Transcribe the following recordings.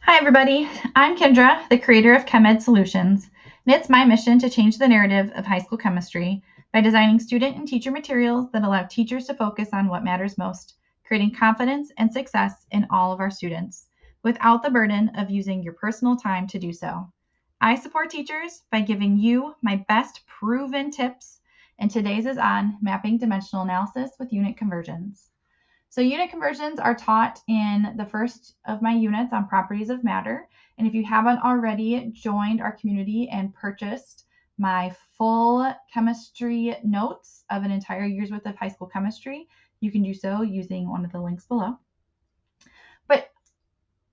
Hi, everybody. I'm Kendra, the creator of ChemEd Solutions, and it's my mission to change the narrative of high school chemistry by designing student and teacher materials that allow teachers to focus on what matters most, creating confidence and success in all of our students, without the burden of using your personal time to do so. I support teachers by giving you my best proven tips, and today's is on mapping dimensional analysis with unit conversions. So unit conversions are taught in the first of my units on properties of matter. And if you haven't already joined our community and purchased my full chemistry notes of an entire year's worth of high school chemistry, you can do so using one of the links below. But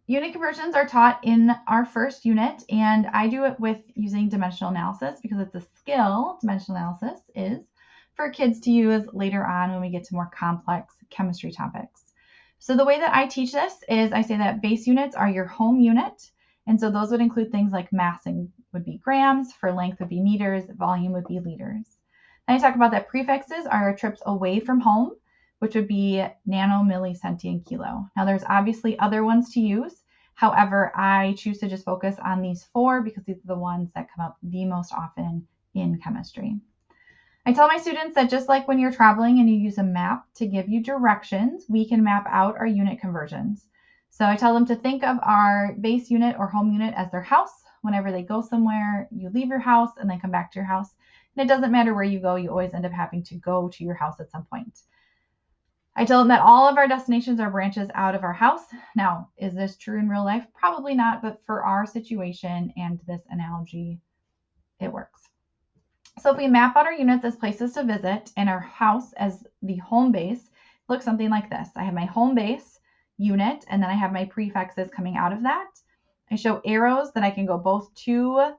unit conversions are taught in our first unit, and I do it with using dimensional analysis because it's a skill, dimensional analysis is, for kids to use later on when we get to more complex chemistry topics. So the way that I teach this is I say that base units are your home unit. And so those would include things like massing would be grams, for length would be meters, volume would be liters. And I talk about that prefixes are our trips away from home, which would be nano, milli, centi, and kilo. Now there's obviously other ones to use. However, I choose to just focus on these four because these are the ones that come up the most often in chemistry. I tell my students that just like when you're traveling and you use a map to give you directions, we can map out our unit conversions. So I tell them to think of our base unit or home unit as their house. Whenever they go somewhere, you leave your house and then come back to your house. And it doesn't matter where you go, you always end up having to go to your house at some point. I tell them that all of our destinations are branches out of our house. Now, is this true in real life? Probably not, but for our situation and this analogy, it works. So if we map out our units as places to visit and our house as the home base, it looks something like this. I have my home base unit, and then I have my prefixes coming out of that. I show arrows that I can go both to,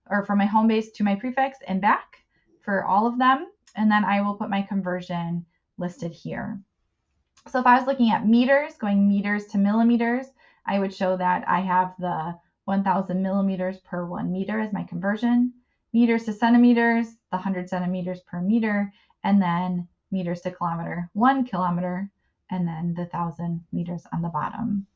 or from my home base to my prefix and back for all of them. And then I will put my conversion listed here. So if I was looking at meters, going meters to millimeters, I would show that I have the 1,000 millimeters per 1 meter as my conversion. Meters to centimeters, the 100 centimeters per meter, and then meters to kilometer, 1 kilometer, and then the 1,000 meters on the bottom.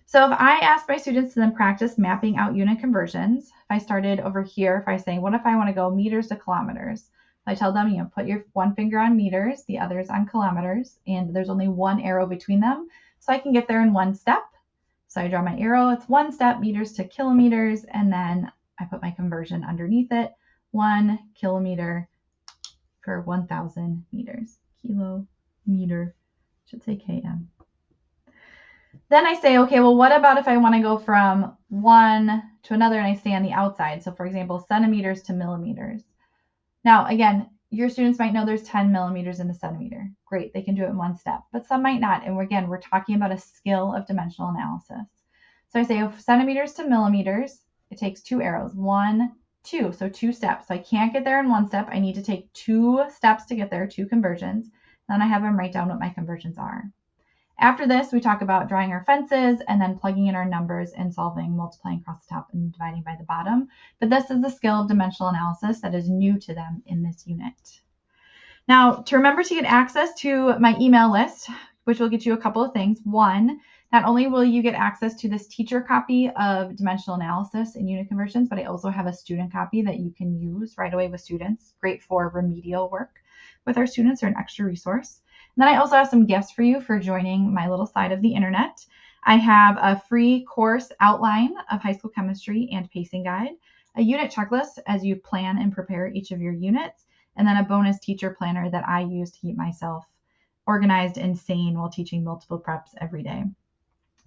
So if I ask my students to then practice mapping out unit conversions, if I started over here, if I say, what if I want to go meters to kilometers? I tell them, put your one finger on meters, the other's on kilometers, and there's only one arrow between them. So I can get there in one step. So I draw my arrow, it's one step, meters to kilometers, and then I put my conversion underneath it, 1 kilometer per 1,000 meters. Kilometer, should say km. Then I say, okay, well, what about if I want to go from one to another and I stay on the outside? So for example, centimeters to millimeters. Now, again, your students might know there's 10 millimeters in a centimeter. Great, they can do it in one step, but some might not. And again, we're talking about a skill of dimensional analysis. So I say centimeters to millimeters, it takes 2 arrows, 1, 2, so 2 steps. So I can't get there in one step. I need to take 2 steps to get there, 2 conversions. Then I have them write down what my conversions are. After this, we talk about drawing our fences and then plugging in our numbers and solving, multiplying across the top and dividing by the bottom. But this is the skill of dimensional analysis that is new to them in this unit. Now, to remember to get access to my email list, which will get you a couple of things. One, not only will you get access to this teacher copy of dimensional analysis and unit conversions, but I also have a student copy that you can use right away with students. Great for remedial work with our students or an extra resource. And then I also have some gifts for you for joining my little side of the internet. I have a free course outline of high school chemistry and pacing guide, a unit checklist as you plan and prepare each of your units, and then a bonus teacher planner that I use to keep myself organized and sane while teaching multiple preps every day.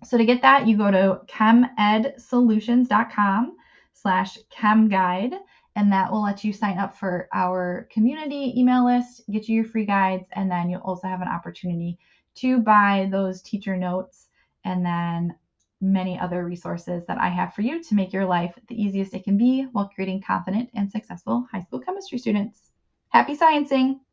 So to get that, you go to chemedsolutions.com/chemguide, and that will let you sign up for our community email list, get you your free guides, and then you'll also have an opportunity to buy those teacher notes and then many other resources that I have for you to make your life the easiest it can be while creating confident and successful high school chemistry students. Happy sciencing!